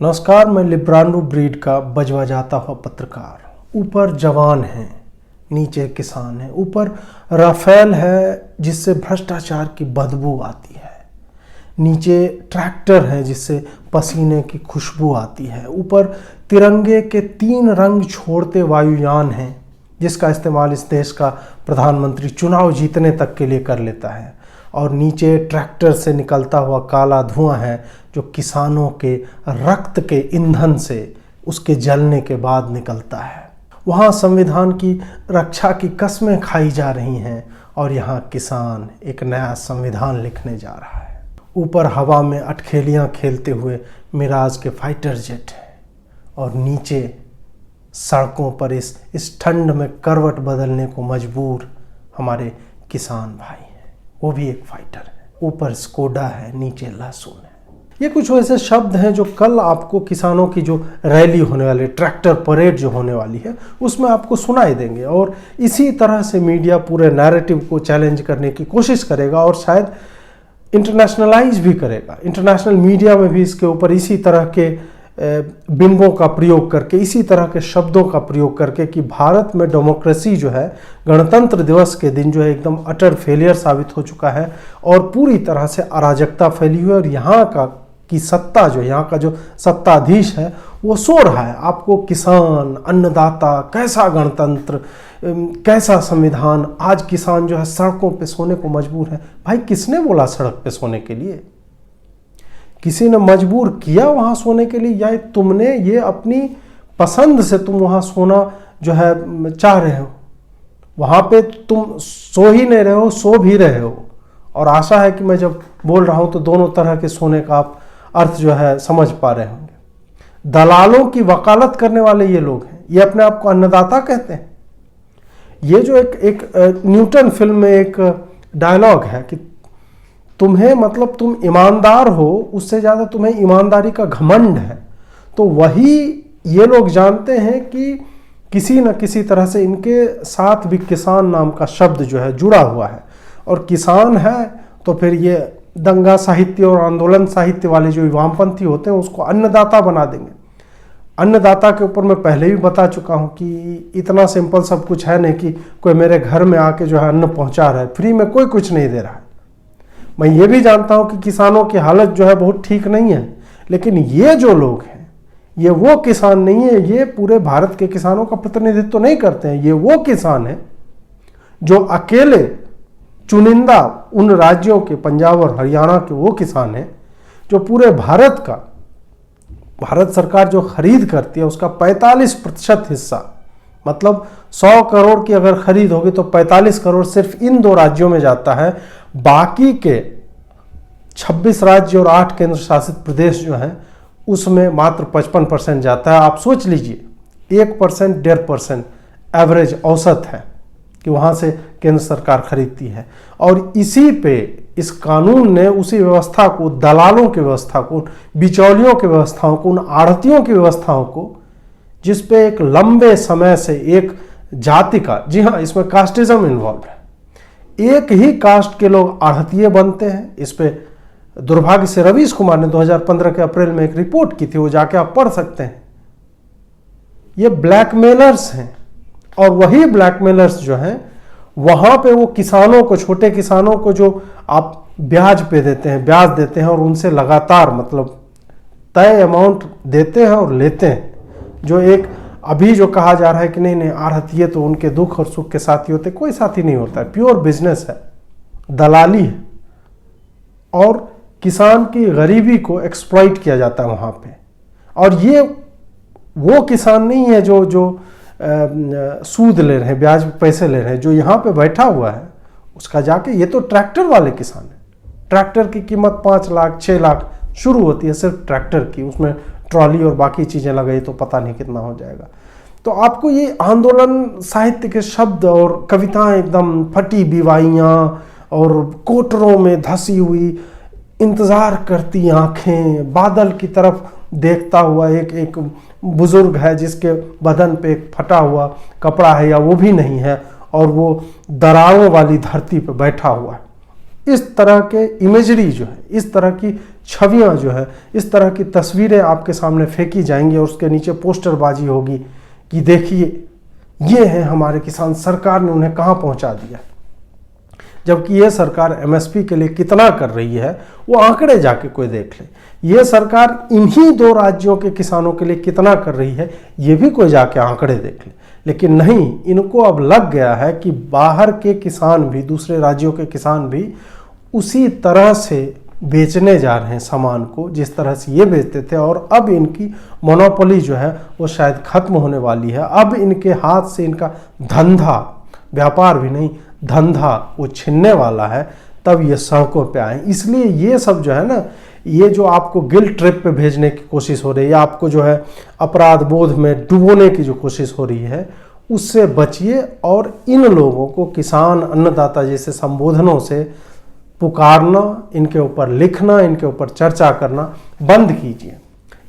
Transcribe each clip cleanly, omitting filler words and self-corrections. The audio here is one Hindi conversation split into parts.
नमस्कार, मैं लिब्रांडो ब्रीड का बजवा जाता हुआ पत्रकार। ऊपर जवान हैं, नीचे किसान हैं। ऊपर राफेल है जिससे भ्रष्टाचार की बदबू आती है, नीचे ट्रैक्टर है जिससे पसीने की खुशबू आती है। ऊपर तिरंगे के 3 रंग छोड़ते वायुयान हैं जिसका इस्तेमाल इस देश का प्रधानमंत्री चुनाव जीतने तक के लिए कर लेता है। और नीचे ट्रैक्टर से निकलता हुआ काला धुआं है जो किसानों के रक्त के ईंधन से उसके जलने के बाद निकलता है। वहाँ संविधान की रक्षा की कस्में खाई जा रही हैं और यहाँ किसान एक नया संविधान लिखने जा रहा है। ऊपर हवा में अटखेलियाँ खेलते हुए मिराज के फाइटर जेट हैं और नीचे सड़कों पर इस ठंड में करवट बदलने को मजबूर हमारे किसान भाई हैं। वो भी एक फाइटर है। ऊपर स्कोडा है, नीचे लहसुन है। ये कुछ वैसे शब्द हैं जो कल आपको किसानों की जो रैली होने वाली, ट्रैक्टर परेड जो होने वाली है, उसमें आपको सुनाई देंगे। और इसी तरह से मीडिया पूरे नैरेटिव को चैलेंज करने की कोशिश करेगा और शायद इंटरनेशनलाइज भी करेगा। इंटरनेशनल मीडिया में भी इसके ऊपर इसी तरह के बिंबों का प्रयोग करके, इसी तरह के शब्दों का प्रयोग करके कि भारत में डेमोक्रेसी जो है गणतंत्र दिवस के दिन जो है एकदम अटर फेलियर साबित हो चुका है और पूरी तरह से अराजकता फैली हुई है। और यहाँ की सत्ता जो, यहाँ का जो सत्ताधीश है वो सो रहा है। आपको किसान, अन्नदाता, कैसा गणतंत्र, कैसा संविधान। आज किसान जो है सड़कों पे सोने को मजबूर है। भाई किसने बोला सड़क पे सोने के लिए? किसी ने मजबूर किया वहाँ सोने के लिए, या तुमने ये अपनी पसंद से तुम वहाँ सोना जो है चाह रहे हो? वहाँ पे तुम सो ही नहीं रहे हो, सो भी रहे हो। और आशा है कि मैं जब बोल रहा हूँ तो दोनों तरह के सोने का आप अर्थ जो है समझ पा रहे होंगे। दलालों की वकालत करने वाले ये लोग हैं, ये अपने आप को अन्नदाता कहते हैं। ये जो एक न्यूटन फिल्म में एक डायलॉग है कि तुम्हें, मतलब तुम ईमानदार हो, उससे ज़्यादा तुम्हें ईमानदारी का घमंड है। तो वही ये लोग जानते हैं कि किसी न किसी तरह से इनके साथ भी किसान नाम का शब्द जो है जुड़ा हुआ है। और किसान है तो फिर ये दंगा साहित्य और आंदोलन साहित्य वाले जो वामपंथी होते हैं उसको अन्नदाता बना देंगे। अन्नदाता के ऊपर मैं पहले भी बता चुका हूँ कि इतना सिंपल सब कुछ है नहीं कि कोई मेरे घर में आके जो है अन्न पहुँचा रहा है, फ्री में कोई कुछ नहीं दे रहा है। मैं ये भी जानता हूं कि किसानों की हालत जो है बहुत ठीक नहीं है, लेकिन ये जो लोग हैं ये वो किसान नहीं है, ये पूरे भारत के किसानों का प्रतिनिधित्व तो नहीं करते हैं। ये वो किसान है जो अकेले चुनिंदा उन राज्यों के, पंजाब और हरियाणा के वो किसान हैं जो पूरे भारत का, भारत सरकार जो खरीद करती है उसका 45% हिस्सा, मतलब 100 करोड़ की अगर खरीद होगी तो 45 करोड़ सिर्फ इन 2 राज्यों में जाता है। बाकी के 26 राज्य और 8 केंद्र शासित प्रदेश जो हैं उसमें मात्र 55% जाता है। आप सोच लीजिए 1%, 1.5% एवरेज औसत है कि वहाँ से केंद्र सरकार खरीदती है। और इसी पे इस कानून ने उसी व्यवस्था को, दलालों की व्यवस्था को, बिचौलियों की व्यवस्थाओं को, उन आढ़तियों की व्यवस्थाओं को, जिस पे एक लंबे समय से एक जाति का, जी हाँ इसमें कास्टिज्म इन्वॉल्व है, एक ही कास्ट के लोग आढ़तिये बनते हैं। इस पे दुर्भाग्य से रवीश कुमार ने 2015 के अप्रैल में एक रिपोर्ट की थी, वो जाके आप पढ़ सकते हैं। ये ब्लैकमेलर्स हैं और वही ब्लैकमेलर्स जो हैं वहां पे वो किसानों को, छोटे किसानों को जो आप ब्याज पे देते हैं, ब्याज देते हैं और उनसे लगातार, मतलब तय अमाउंट देते हैं और लेते हैं। जो एक अभी जो कहा जा रहा है कि नहीं आढ़तिये तो उनके दुख और सुख के साथी होते, कोई साथी नहीं होता है। प्योर बिजनेस है, दलाली है और किसान की गरीबी को एक्सप्लॉइट किया जाता है वहाँ पे। और ये वो किसान नहीं है जो सूद ले रहे हैं, ब्याज पैसे ले रहे हैं। जो यहाँ पे बैठा हुआ है उसका जाके, ये तो ट्रैक्टर वाले किसान है। ट्रैक्टर की कीमत 5 लाख 6 लाख शुरू होती है सिर्फ ट्रैक्टर की, उसमें ट्रॉली और बाकी चीज़ें लगाई तो पता नहीं कितना हो जाएगा। तो आपको ये आंदोलन साहित्य के शब्द और कविताएं एकदम फटी बिवाइयाँ और कोटरों में धसी हुई, इंतज़ार करती आँखें, बादल की तरफ देखता हुआ एक बुजुर्ग है जिसके बदन पे एक फटा हुआ कपड़ा है या वो भी नहीं है और वो दरारों वाली धरती पे बैठा हुआ है। इस तरह के इमेजरी जो है, इस तरह की छवियां जो है, इस तरह की तस्वीरें आपके सामने फेंकी जाएंगी और उसके नीचे पोस्टरबाजी होगी कि देखिए ये हैं हमारे किसान, सरकार ने उन्हें कहां पहुंचा दिया। जबकि ये सरकार एमएसपी के लिए कितना कर रही है वो आंकड़े जाके कोई देख ले। ये सरकार इन्हीं 2 राज्यों के किसानों के लिए कितना कर रही है ये भी कोई जाके आंकड़े देख ले। लेकिन नहीं, इनको अब लग गया है कि बाहर के किसान भी, दूसरे राज्यों के किसान भी उसी तरह से बेचने जा रहे हैं सामान को जिस तरह से ये बेचते थे। और अब इनकी मोनोपोली जो है वो शायद खत्म होने वाली है। अब इनके हाथ से इनका धंधा, व्यापार भी नहीं धंधा, वो छिनने वाला है। तब ये सड़कों पे आए। इसलिए ये सब जो है ना, ये जो आपको गिल्ट ट्रिप पे भेजने की कोशिश हो रही है, आपको जो है अपराध बोध में डुबोने की जो कोशिश हो रही है, उससे बचिए और इन लोगों को किसान, अन्नदाता जैसे संबोधनों से पुकारना, इनके ऊपर लिखना, इनके ऊपर चर्चा करना बंद कीजिए।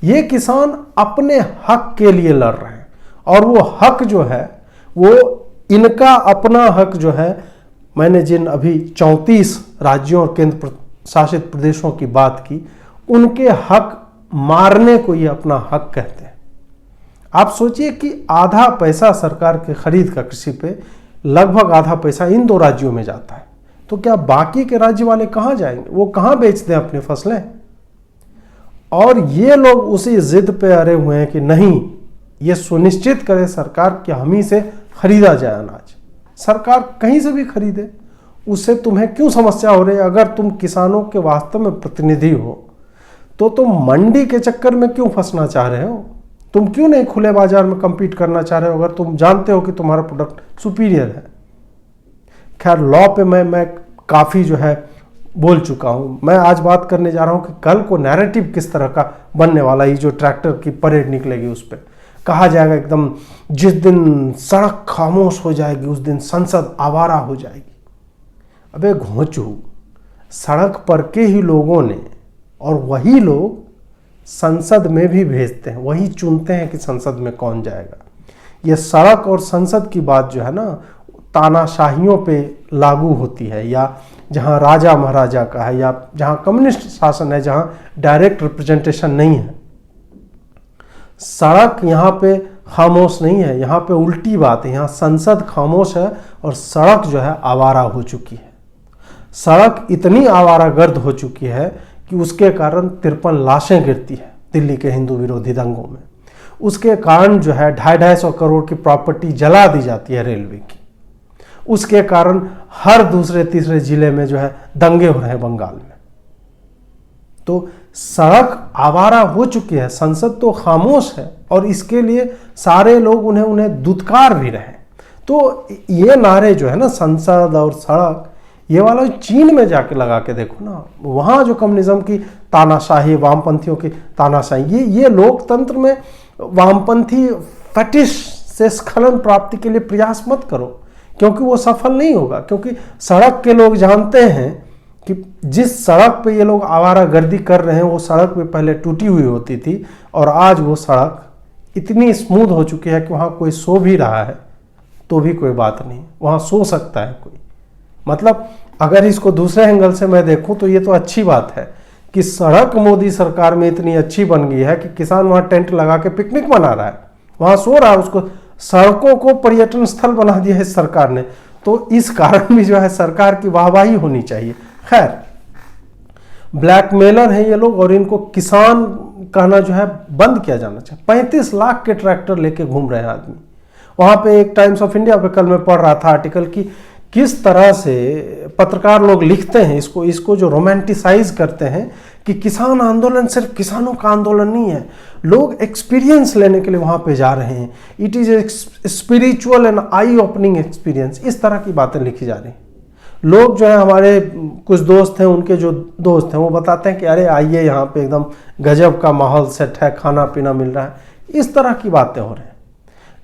ये किसान अपने हक के लिए लड़ रहे हैं और वो हक जो है वो इनका अपना हक जो है, मैंने जिन अभी 34 राज्यों और केंद्र शासित प्रदेशों की बात की, उनके हक मारने को ये अपना हक कहते हैं। आप सोचिए कि आधा पैसा सरकार के खरीद का कृषि पे, लगभग आधा पैसा इन 2 राज्यों में जाता है। तो क्या बाकी के राज्य वाले कहां जाएंगे? वो कहां बेचते हैं अपनी फसलें? और ये लोग उसी जिद पे अड़े हुए हैं कि नहीं, ये सुनिश्चित करे सरकार कि हम ही से खरीदा जाए अनाज। सरकार कहीं से भी खरीदे, उससे तुम्हें क्यों समस्या हो रही है? अगर तुम किसानों के वास्तव में प्रतिनिधि हो तो तुम मंडी के चक्कर में क्यों फंसना चाह रहे हो? तुम क्यों नहीं खुले बाजार में compete करना चाह रहे हो अगर तुम जानते हो कि तुम्हारा प्रोडक्ट सुपीरियर है? खैर, लॉ पे मैं काफ़ी जो है बोल चुका हूँ। मैं आज बात करने जा रहा हूँ कि कल को नैरेटिव किस तरह का बनने वाला है। ये जो ट्रैक्टर की परेड निकलेगी उस पर कहा जाएगा एकदम, जिस दिन सड़क खामोश हो जाएगी उस दिन संसद आवारा हो जाएगी। अबे घोंचू, सड़क पर के ही लोगों ने, और वही लोग संसद में भी भेजते हैं, वही चुनते हैं कि संसद में कौन जाएगा। ये सड़क और संसद की बात जो है ना, तानाशाहियों पे लागू होती है, या जहाँ राजा महाराजा का है, या जहाँ कम्युनिस्ट शासन है, जहाँ डायरेक्ट रिप्रेजेंटेशन नहीं है। सड़क यहाँ पे खामोश नहीं है, यहाँ पे उल्टी बात है। यहाँ संसद खामोश है और सड़क जो है आवारा हो चुकी है। सड़क इतनी आवारागर्द हो चुकी है कि उसके कारण 53 लाशें गिरती है दिल्ली के हिंदू विरोधी दंगों में। उसके कारण जो है 250-250 करोड़ की प्रॉपर्टी जला दी जाती है रेलवे की। उसके कारण हर दूसरे तीसरे जिले में जो है दंगे हो रहे हैं बंगाल में। तो सड़क आवारा हो चुकी है, संसद तो खामोश है, और इसके लिए सारे लोग उन्हें दुत्कार भी रहे। तो ये नारे जो है ना, संसद और सड़क, ये वाला चीन में जाके लगा के देखो ना, वहाँ जो कम्युनिज्म की तानाशाही, वामपंथियों की तानाशाही, ये लोकतंत्र में वामपंथी फटिश से स्खलन प्राप्ति के लिए प्रयास मत करो, क्योंकि वो सफल नहीं होगा। क्योंकि सड़क के लोग जानते हैं कि जिस सड़क पे ये लोग आवारागर्दी कर रहे हैं वो सड़क पे पहले टूटी हुई होती थी, और आज वो सड़क इतनी स्मूथ हो चुकी है कि वहाँ कोई सो भी रहा है तो भी कोई बात नहीं, वहाँ सो सकता है कोई। मतलब अगर इसको दूसरे एंगल से मैं देखूं तो ये तो अच्छी बात है कि सड़क मोदी सरकार में इतनी अच्छी बन गई है कि किसान वहाँ टेंट लगा के पिकनिक मना रहा है, वहाँ सो रहा है। उसको सड़कों को पर्यटन स्थल बना दिया है सरकार ने। तो इस कारण भी जो है सरकार की वाहवाही होनी चाहिए। खैर, ब्लैकमेलर हैं ये लोग, और इनको किसान कहना जो है बंद किया जाना चाहिए। 35 लाख के ट्रैक्टर लेके घूम रहे हैं आदमी। वहाँ पे एक टाइम्स ऑफ इंडिया पे कल मैं पढ़ रहा था आर्टिकल की किस तरह से पत्रकार लोग लिखते हैं इसको जो रोमांटिसाइज करते हैं कि किसान आंदोलन सिर्फ किसानों का आंदोलन नहीं है, लोग एक्सपीरियंस लेने के लिए वहाँ पे जा रहे हैं, it is a spiritual and I opening experience. इस तरह की बातें लिखी जा रही हैं। लोग जो है, हमारे कुछ दोस्त हैं, उनके जो दोस्त हैं वो बताते हैं कि अरे आइए यहाँ पे एकदम गजब का माहौल सेट है, खाना पीना मिल रहा है। इस तरह की बातें हो रही हैं।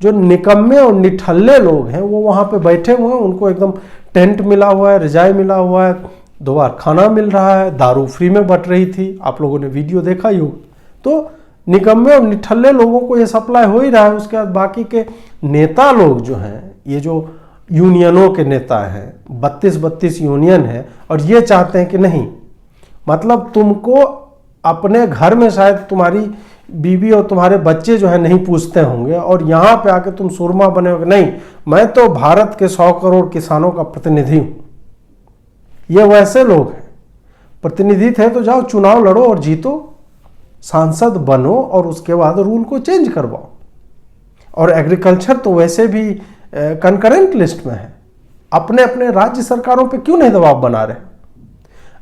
जो निकम्मे और निठल्ले लोग हैं वो वहाँ पे बैठे हुए हैं, उनको एकदम टेंट मिला हुआ है, रजाई मिला हुआ है, 2 बार खाना मिल रहा है, दारू फ्री में बट रही थी, आप लोगों ने वीडियो देखा ही हो। तो निकम्मे और निठल्ले लोगों को ये सप्लाई हो ही रहा है। उसके बाद बाकी के नेता लोग जो हैं, ये जो यूनियनों के नेता हैं, 32 यूनियन है, और ये चाहते हैं कि नहीं, मतलब तुमको अपने घर में शायद तुम्हारी बीवी और तुम्हारे बच्चे जो है नहीं पूछते होंगे, और यहाँ पे आके तुम सुरमा बने हो कि नहीं मैं तो भारत के 100 करोड़ किसानों का प्रतिनिधि हूँ। ये वैसे लोग हैं, प्रतिनिधि थे तो जाओ चुनाव लड़ो और जीतो, सांसद बनो और उसके बाद रूल को चेंज करवाओ। और एग्रीकल्चर तो वैसे भी कंकरेंट लिस्ट में है। अपने अपने राज्य सरकारों पे क्यों नहीं दबाव बना रहे?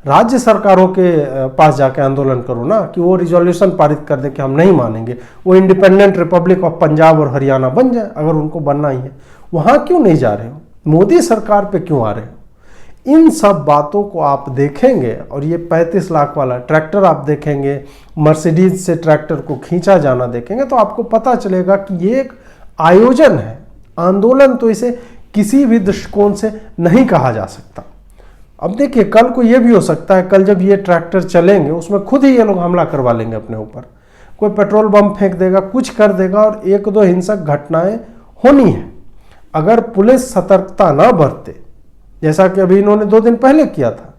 राज्य सरकारों के पास जाके आंदोलन करो ना, कि वो रिजोल्यूशन पारित कर दे कि हम नहीं मानेंगे, वो इंडिपेंडेंट रिपब्लिक ऑफ पंजाब और हरियाणा बन जाए अगर उनको बनना ही है। वहां क्यों नहीं जा रहे हो? मोदी सरकार पे क्यों आ रहे हो? इन सब बातों को आप देखेंगे, और ये 35 लाख वाला ट्रैक्टर आप देखेंगे, मर्सिडीज से ट्रैक्टर को खींचा जाना देखेंगे, तो आपको पता चलेगा कि ये एक आयोजन है। आंदोलन तो इसे किसी भी दृष्टिकोण से नहीं कहा जा सकता। अब देखिए, कल को ये भी हो सकता है, कल जब ये ट्रैक्टर चलेंगे उसमें खुद ही ये लोग हमला करवा लेंगे अपने ऊपर, कोई पेट्रोल बम फेंक देगा, कुछ कर देगा, और 1-2 हिंसक घटनाएं होनी है। अगर पुलिस सतर्कता ना बरते, जैसा कि अभी इन्होंने 2 दिन पहले किया था,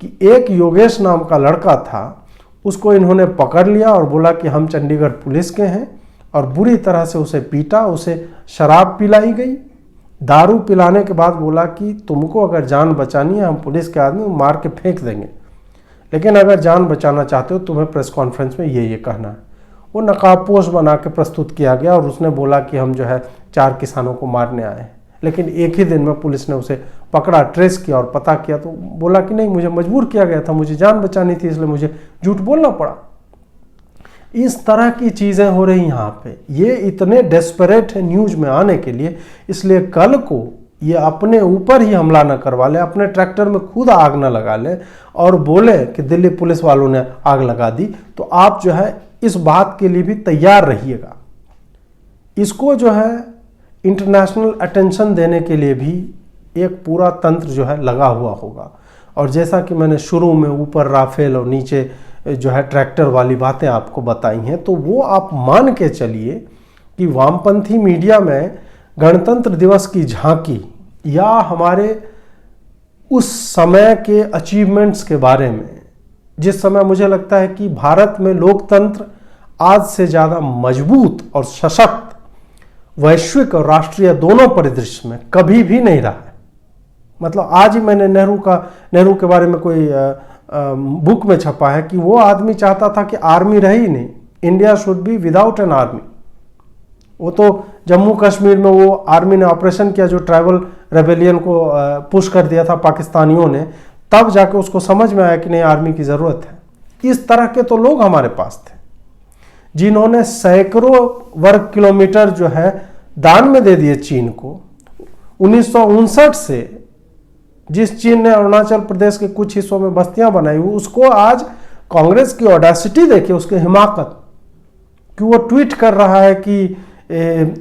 कि एक योगेश नाम का लड़का था, उसको इन्होंने पकड़ लिया और बोला कि हम चंडीगढ़ पुलिस के हैं, और बुरी तरह से उसे पीटा, उसे शराब पिलाई गई। दारू पिलाने के बाद बोला कि तुमको अगर जान बचानी है, हम पुलिस के आदमी मार के फेंक देंगे, लेकिन अगर जान बचाना चाहते हो तुम्हें प्रेस कॉन्फ्रेंस में ये कहना है। वो नकाबपोश बना के प्रस्तुत किया गया, और उसने बोला कि हम जो है 4 किसानों को मारने आए हैं। लेकिन एक ही दिन में पुलिस ने उसे पकड़ा, ट्रेस किया और पता किया, तो बोला कि नहीं, मुझे मजबूर किया गया था, मुझे जान बचानी थी, इसलिए मुझे झूठ बोलना पड़ा। इस तरह की चीज़ें हो रही यहाँ पे। ये इतने डेस्परेट है न्यूज में आने के लिए, इसलिए कल को ये अपने ऊपर ही हमला न करवा ले, अपने ट्रैक्टर में खुद आग न लगा ले और बोले कि दिल्ली पुलिस वालों ने आग लगा दी, तो आप जो है इस बात के लिए भी तैयार रहिएगा। इसको जो है इंटरनेशनल अटेंशन देने के लिए भी एक पूरा तंत्र जो है लगा हुआ होगा। और जैसा कि मैंने शुरू में ऊपर राफेल और नीचे जो है ट्रैक्टर वाली बातें आपको बताई हैं, तो वो आप मान के चलिए कि वामपंथी मीडिया में गणतंत्र दिवस की झांकी या हमारे उस समय के अचीवमेंट्स के बारे में, जिस समय मुझे लगता है कि भारत में लोकतंत्र आज से ज़्यादा मजबूत और सशक्त वैश्विक और राष्ट्रीय दोनों परिदृश्य में कभी भी नहीं रहा है। मतलब आज ही मैंने नेहरू के बारे में कोई बुक में छपा है कि वो आदमी चाहता था कि आर्मी रहे ही नहीं, India should be without an army. वो तो जम्मू कश्मीर में वो आर्मी ने ऑपरेशन किया जो ट्राइबल रेबेलियन को पुश कर दिया था पाकिस्तानियों ने, तब जाके उसको समझ में आया कि नहीं आर्मी की ज़रूरत है। इस तरह के तो लोग हमारे पास थे जिन्होंने सैकड़ों वर्ग किलोमीटर जो है दान में दे दिए चीन को। 1959 से जिस चीन ने अरुणाचल प्रदेश के कुछ हिस्सों में बस्तियां बनाई हुई, उसको आज कांग्रेस की ऑडेसिटी देखिए, उसकी हिमाकत, कि वो ट्वीट कर रहा है कि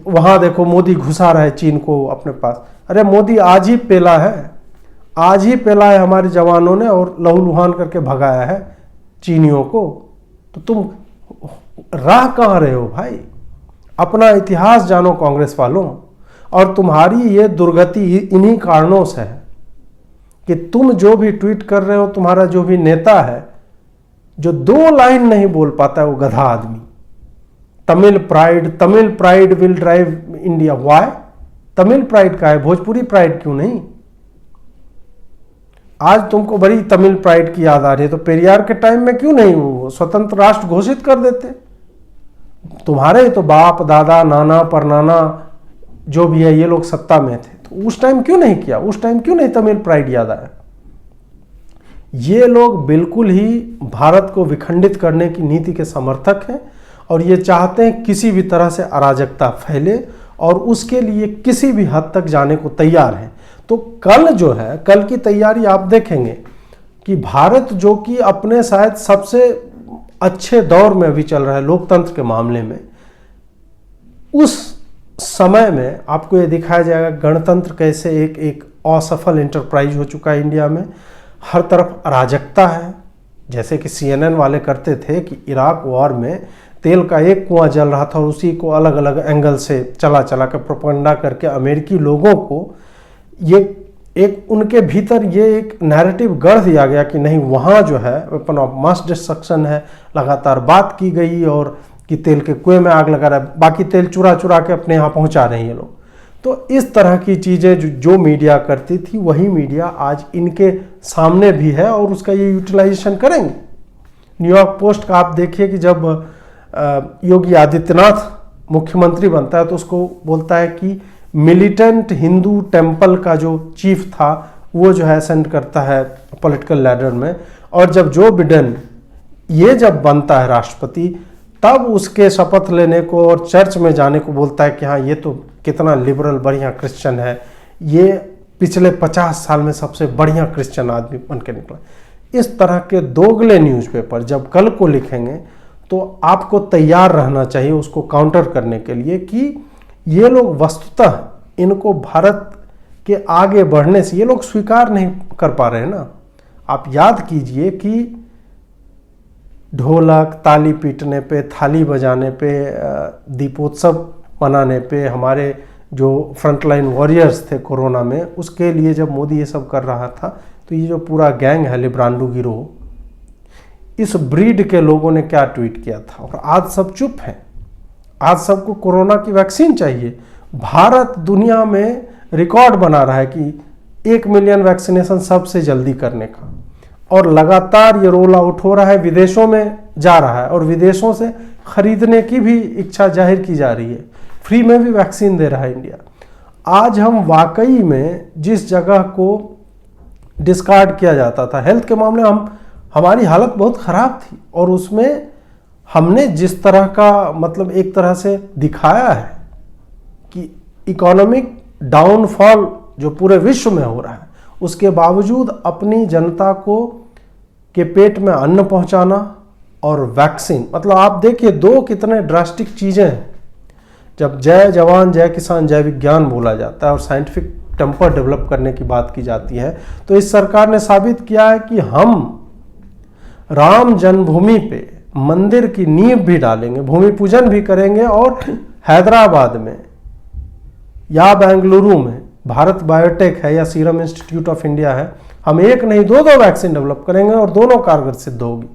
वहां देखो मोदी घुसा रहा है चीन को अपने पास। अरे मोदी आज ही पेला है, आज ही पेला है हमारे जवानों ने और लहूलुहान करके भगाया है चीनियों को। तो तुम राह कहाँ रहे हो भाई? अपना इतिहास जानो कांग्रेस वालों। और तुम्हारी ये दुर्गति इन्हीं कारणों से है कि तुम जो भी ट्वीट कर रहे हो, तुम्हारा जो भी नेता है जो 2 लाइन नहीं बोल पाता है, वो गधा आदमी। Tamil pride will drive India. Why? Tamil pride का है, भोजपुरी प्राइड क्यों नहीं? आज तुमको बड़ी तमिल प्राइड की याद आ रही है, तो पेरियार के टाइम में क्यों नहीं वो स्वतंत्र राष्ट्र घोषित कर देते? तुम्हारे तो बाप दादा नाना परनाना जो भी है ये लोग सत्ता में थे, तो उस टाइम क्यों नहीं किया? उस टाइम क्यों नहीं तमिल प्राइड याद आया? ये लोग बिल्कुल ही भारत को विखंडित करने की नीति के समर्थक हैं और ये चाहते हैं किसी भी तरह से अराजकता फैले और उसके लिए किसी भी हद तक जाने को तैयार हैं। तो कल जो है, कल की तैयारी आप देखेंगे कि भारत जो कि अपने शायद सबसे अच्छे दौर में अभी चल रहा है लोकतंत्र के मामले में, उस समय में आपको ये दिखाया जाएगा गणतंत्र कैसे एक असफल इंटरप्राइज हो चुका है इंडिया में। हर तरफ अराजकता है, जैसे कि CNN वाले करते थे कि इराक वॉर में तेल का एक कुआं जल रहा था और उसी को अलग अलग एंगल से चला के प्रोपेगेंडा करके अमेरिकी लोगों को ये एक उनके भीतर ये एक नैरेटिव गढ़ दिया गया कि नहीं, वहाँ जो है वेपन ऑफ मास डिस्ट्रक्शन है, लगातार बात की गई और कि तेल के कुएं में आग लगा रहा है, बाकी तेल चुरा चुरा के अपने यहाँ पहुँचा रहे हैं ये लोग। तो इस तरह की चीज़ें जो मीडिया करती थी, वही मीडिया आज इनके सामने भी है और उसका ये यूटिलाइजेशन करेंगे। न्यूयॉर्क पोस्ट का आप देखिए कि जब योगी आदित्यनाथ मुख्यमंत्री बनता है तो उसको बोलता है कि मिलिटेंट हिंदू टेम्पल का जो चीफ था वो जो है असेंड करता है पॉलिटिकल लैडर में, और जब जो बिडेन ये जब बनता है राष्ट्रपति तब उसके शपथ लेने को और चर्च में जाने को बोलता है कि हाँ ये तो कितना लिबरल बढ़िया क्रिश्चियन है, ये पिछले 50 साल में सबसे बढ़िया क्रिश्चियन आदमी बन के निकला। इस तरह के दोगले न्यूज़पेपर जब कल को लिखेंगे तो आपको तैयार रहना चाहिए उसको काउंटर करने के लिए कि ये लोग वस्तुतः इनको भारत के आगे बढ़ने से ये लोग स्वीकार नहीं कर पा रहे हैं ना। आप याद कीजिए कि ढोलक ताली पीटने पे, थाली बजाने पे, दीपोत्सव मनाने पे हमारे जो फ्रंटलाइन वॉरियर्स थे कोरोना में, उसके लिए जब मोदी ये सब कर रहा था तो ये जो पूरा गैंग है लिब्रांडू गिरोह, इस ब्रीड के लोगों ने क्या ट्वीट किया था, और आज सब चुप हैं। आज सबको कोरोना की वैक्सीन चाहिए। भारत दुनिया में रिकॉर्ड बना रहा है कि 1 मिलियन वैक्सीनेशन सबसे जल्दी करने का, और लगातार ये रोल आउट हो रहा है, विदेशों में जा रहा है और विदेशों से खरीदने की भी इच्छा जाहिर की जा रही है। फ्री में भी वैक्सीन दे रहा है इंडिया। आज हम वाकई में जिस जगह को डिस्कार्ड किया जाता था हेल्थ के मामले, हमारी हालत बहुत ख़राब थी, और उसमें हमने जिस तरह का मतलब एक तरह से दिखाया है कि इकोनॉमिक डाउनफॉल जो पूरे विश्व में हो रहा है, उसके बावजूद अपनी जनता को के पेट में अन्न पहुंचाना और वैक्सीन, मतलब आप देखिए दो कितने ड्रास्टिक चीज़ें हैं। जब जय जवान जय किसान जय विज्ञान बोला जाता है और साइंटिफिक टेम्पर डेवलप करने की बात की जाती है, तो इस सरकार ने साबित किया है कि हम राम जन्मभूमि पे मंदिर की नींव भी डालेंगे, भूमि पूजन भी करेंगे, और हैदराबाद में या बेंगलुरु में भारत बायोटेक है या सीरम इंस्टीट्यूट ऑफ इंडिया है, हम एक नहीं दो वैक्सीन डेवलप करेंगे और दोनों कारगर सिद्ध होगी।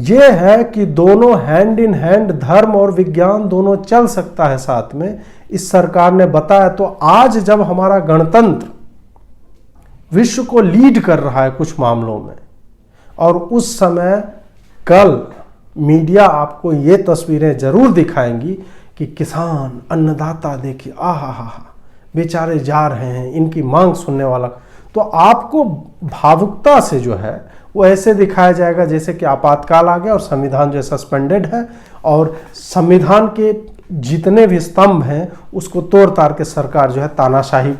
यह है कि दोनों हैंड इन हैंड, धर्म और विज्ञान दोनों चल सकता है साथ में, इस सरकार ने बताया। तो आज जब हमारा गणतंत्र विश्व को लीड कर रहा है कुछ मामलों में, और उस समय कल मीडिया आपको ये तस्वीरें जरूर दिखाएंगी कि किसान अन्नदाता देखिए आहा बेचारे जा रहे हैं, इनकी मांग सुनने वाला, तो आपको भावुकता से जो है वो ऐसे दिखाया जाएगा जैसे कि आपातकाल आ गया और संविधान जो सस्पेंडेड है, और संविधान के जितने भी स्तंभ हैं उसको तोड़ ताड़ के सरकार जो है तानाशाही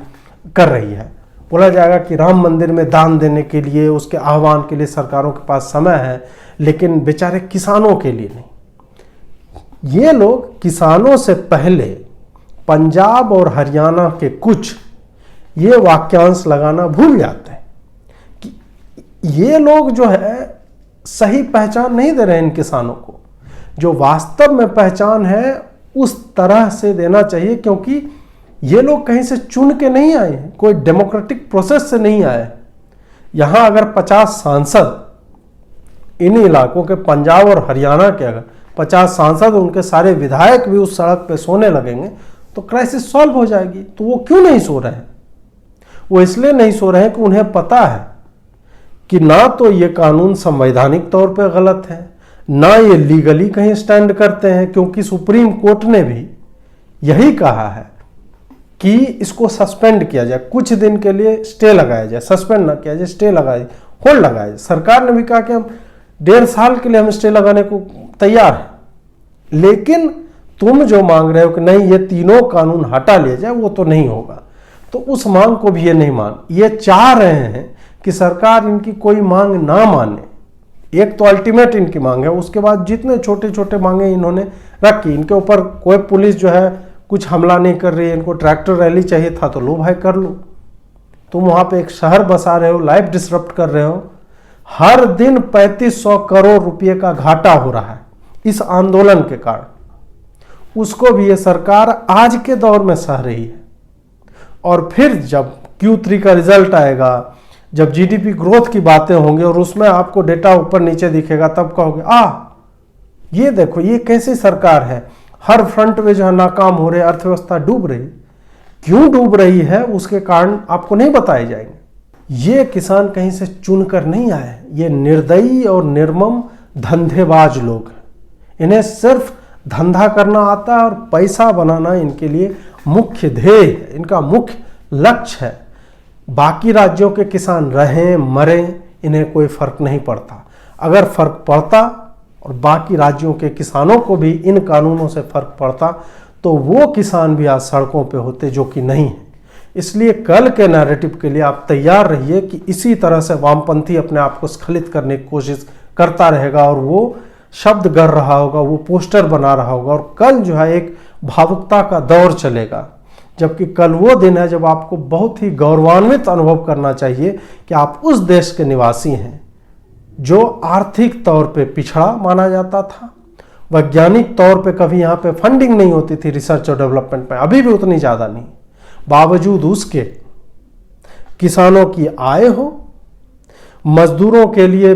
कर रही है। बोला जाएगा कि राम मंदिर में दान देने के लिए, उसके आह्वान के लिए सरकारों के पास समय है, लेकिन बेचारे किसानों के लिए नहीं। ये लोग किसानों से पहले पंजाब और हरियाणा के कुछ ये वाक्यांश लगाना भूल जाते हैं कि ये लोग जो है सही पहचान नहीं दे रहे हैं इन किसानों को। जो वास्तव में पहचान है उस तरह से देना चाहिए, क्योंकि ये लोग कहीं से चुन के नहीं आए हैं, कोई डेमोक्रेटिक प्रोसेस से नहीं आए। यहां अगर 50 सांसद इन इलाकों के, पंजाब और हरियाणा के अगर 50 सांसद, उनके सारे विधायक भी उस सड़क पे सोने लगेंगे तो क्राइसिस सॉल्व हो जाएगी। तो वो क्यों नहीं सो रहे हैं? वो इसलिए नहीं सो रहे हैं कि उन्हें पता है कि ना तो ये कानून संवैधानिक तौर पे गलत है, ना ये लीगली कहीं स्टैंड करते हैं, क्योंकि सुप्रीम कोर्ट ने भी यही कहा है कि इसको सस्पेंड किया जाए, कुछ दिन के लिए स्टे लगाया जाए, सस्पेंड ना किया जाए, स्टे लगाया जाए, होल्ड लगाया जाए। सरकार ने भी कहा कि हम 1.5 साल के लिए हम स्टे लगाने को तैयार हैं, लेकिन तुम जो मांग रहे हो कि नहीं ये तीनों कानून हटा लिया जाए, वो तो नहीं होगा। तो उस मांग को भी ये नहीं ये चाह रहे हैं कि सरकार इनकी कोई मांग ना माने। एक तो अल्टीमेट इनकी मांग है, उसके बाद जितने छोटे छोटे मांगे इन्होंने रखी। इनके ऊपर कोई पुलिस जो है कुछ हमला नहीं कर रही है, इनको ट्रैक्टर रैली चाहिए था तो लो भाई कर लो। तुम वहां पे एक शहर बसा रहे हो, लाइफ डिसरप्ट कर रहे हो, हर दिन 3500 करोड़ रुपए का घाटा हो रहा है इस आंदोलन के कारण। उसको भी ये सरकार आज के दौर में सह रही है। और फिर जब Q3 का रिजल्ट आएगा, जब GDP ग्रोथ की बातें होंगी और उसमें आपको डेटा ऊपर नीचे दिखेगा, तब कहोगे ये देखो ये कैसी सरकार है, हर फ्रंट में जो है नाकाम हो रहे, अर्थव्यवस्था डूब रही। क्यों डूब रही है उसके कारण आपको नहीं बताए जाएंगे। ये किसान कहीं से चुनकर नहीं आए, ये निर्दयी और निर्मम धंधेबाज लोग हैं। इन्हें सिर्फ धंधा करना आता है और पैसा बनाना इनके लिए मुख्य ध्येय है, इनका मुख्य लक्ष्य है। बाकी राज्यों के किसान रहें मरें इन्हें कोई फर्क नहीं पड़ता। अगर फर्क पड़ता और बाकी राज्यों के किसानों को भी इन कानूनों से फर्क पड़ता तो वो किसान भी आज सड़कों पे होते, जो कि नहीं है। इसलिए कल के नैरेटिव के लिए आप तैयार रहिए कि इसी तरह से वामपंथी अपने आप को स्खलित करने की कोशिश करता रहेगा और वो शब्द गढ़ रहा होगा, वो पोस्टर बना रहा होगा और कल जो है एक भावुकता का दौर चलेगा। जबकि कल वो दिन है जब आपको बहुत ही गौरवान्वित अनुभव करना चाहिए कि आप उस देश के निवासी हैं जो आर्थिक तौर पे पिछड़ा माना जाता था। वैज्ञानिक तौर पे कभी यहाँ पे फंडिंग नहीं होती थी रिसर्च और डेवलपमेंट में, अभी भी उतनी ज़्यादा नहीं। बावजूद उसके किसानों की आय हो, मजदूरों के लिए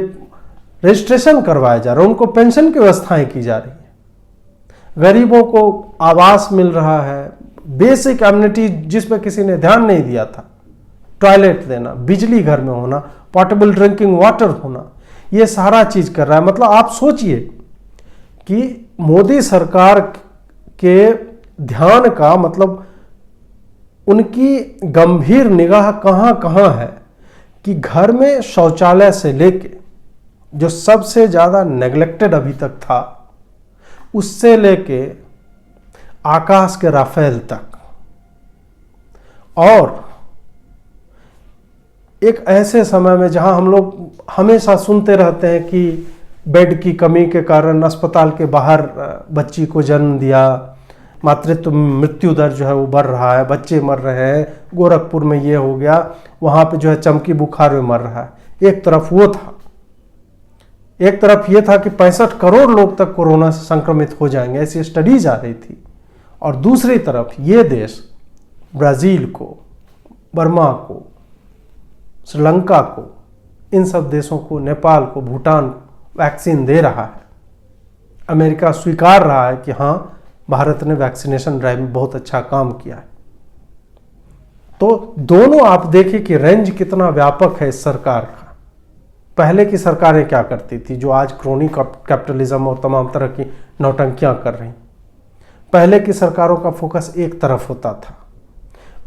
रजिस्ट्रेशन करवाया जा रहा है, उनको पेंशन की व्यवस्थाएं की जा रही है, गरीबों को आवास मिल रहा है, बेसिक एमिनिटी जिस पे किसी ने ध्यान नहीं दिया था, टॉयलेट देना, बिजली घर में होना, पोर्टेबल ड्रिंकिंग वाटर होना, ये सारा चीज कर रहा है। मतलब आप सोचिए कि मोदी सरकार के ध्यान का मतलब उनकी गंभीर निगाह कहां कहां है कि घर में शौचालय से लेके जो सबसे ज्यादा नेग्लेक्टेड अभी तक था, उससे लेके आकाश के राफेल तक, और एक ऐसे समय में जहां हम लोग हमेशा सुनते रहते हैं कि बेड की कमी के कारण अस्पताल के बाहर बच्ची को जन्म दिया, मातृत्व मृत्यु दर जो है वो बढ़ रहा है, बच्चे मर रहे हैं, गोरखपुर में ये हो गया, वहां पे जो है चमकी बुखार में मर रहा है। एक तरफ वो था, एक तरफ ये था कि 65 करोड़ लोग तक कोरोना से संक्रमित हो जाएंगे, ऐसी स्टडीज आ रही थी। और दूसरी तरफ ये देश ब्राजील को, बर्मा को, श्रीलंका को, इन सब देशों को, नेपाल को, भूटान वैक्सीन दे रहा है। अमेरिका स्वीकार रहा है कि हाँ भारत ने वैक्सीनेशन ड्राइव में बहुत अच्छा काम किया है। तो दोनों आप देखिए कि रेंज कितना व्यापक है इस सरकार का। पहले की सरकारें क्या करती थी जो आज क्रोनी कैपिटलिज्म और तमाम तरह की नौटंकियां कर रही। पहले की सरकारों का फोकस एक तरफ होता था।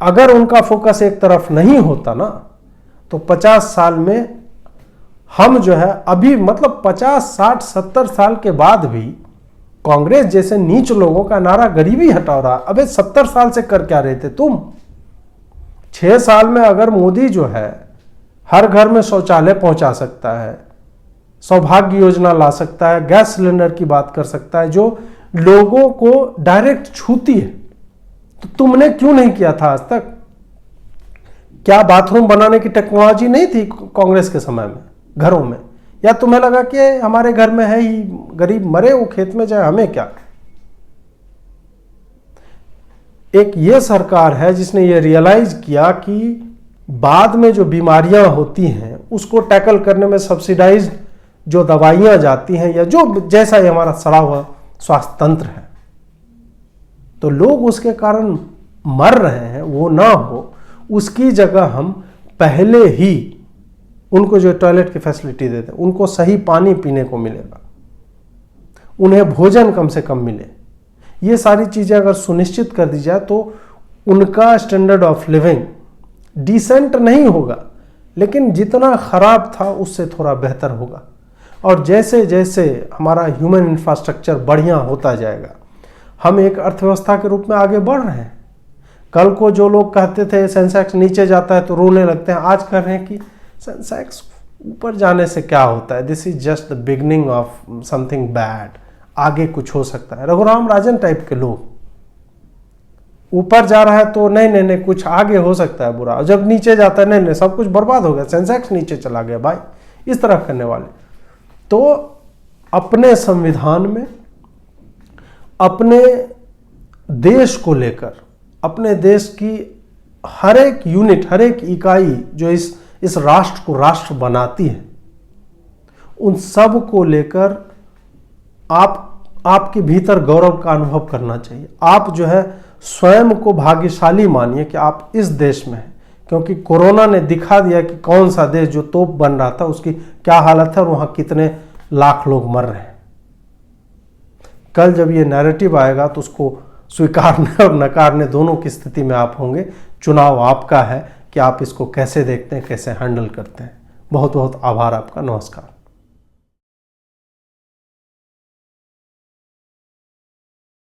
अगर उनका फोकस एक तरफ नहीं होता ना तो 50 साल में हम जो है अभी मतलब 50, 60, 70 साल के बाद भी कांग्रेस जैसे नीच लोगों का नारा गरीबी हटाओ रहा। अबे 70 साल से कर क्या रहे थे तुम? 6 साल में अगर मोदी जो है हर घर में शौचालय पहुंचा सकता है, सौभाग्य योजना ला सकता है, गैस सिलेंडर की बात कर सकता है जो लोगों को डायरेक्ट छूती है, तो तुमने क्यों नहीं किया था आज तक? क्या बाथरूम बनाने की टेक्नोलॉजी नहीं थी कांग्रेस के समय में घरों में? या तुम्हें लगा कि हमारे घर में है ही, गरीब मरे वो खेत में जाए, हमें क्या? एक ये सरकार है जिसने ये रियलाइज किया कि बाद में जो बीमारियां होती हैं उसको टैकल करने में सब्सिडाइज जो दवाइयां जाती हैं या जो जैसा ही हमारा सड़ा हुआ स्वास्थ्य तंत्र है, तो लोग उसके कारण मर रहे हैं, वो ना हो उसकी जगह हम पहले ही उनको जो टॉयलेट की फैसिलिटी देते हैं, उनको सही पानी पीने को मिलेगा, उन्हें भोजन कम से कम मिले, ये सारी चीजें अगर सुनिश्चित कर दी जाए तो उनका स्टैंडर्ड ऑफ लिविंग डिसेंट नहीं होगा, लेकिन जितना खराब था उससे थोड़ा बेहतर होगा। और जैसे जैसे हमारा ह्यूमन इंफ्रास्ट्रक्चर बढ़िया होता जाएगा, हम एक अर्थव्यवस्था के रूप में आगे बढ़ रहे हैं। कल को जो लोग कहते थे सेंसेक्स नीचे जाता है तो रोने लगते हैं, आज कह रहे हैं कि सेंसेक्स ऊपर जाने से क्या होता है, this is just the beginning of something bad, आगे कुछ हो सकता है। रघुराम राजन टाइप के लोग, ऊपर जा रहा है तो नहीं नहीं नहीं कुछ आगे हो सकता है बुरा, जब नीचे जाता है नहीं नहीं सब कुछ बर्बाद हो गया, सेंसेक्स नीचे चला गया भाई, इस तरह करने वाले। तो अपने संविधान में अपने देश को लेकर, अपने देश की हर एक यूनिट, हर एक इकाई जो इस राष्ट्र को राष्ट्र बनाती है, उन सब को लेकर आपके भीतर गौरव का अनुभव करना चाहिए। आप जो है स्वयं को भाग्यशाली मानिए कि आप इस देश में हैं, क्योंकि कोरोना ने दिखा दिया कि कौन सा देश जो तोप बन रहा था उसकी क्या हालत है और वहां कितने लाख लोग मर रहे हैं। कल जब ये नैरेटिव आएगा तो उसको स्वीकारने और नकारने दोनों की स्थिति में आप होंगे। चुनाव आपका है कि आप इसको कैसे देखते हैं, कैसे हैंडल करते हैं। बहुत बहुत आभार आपका। नमस्कार।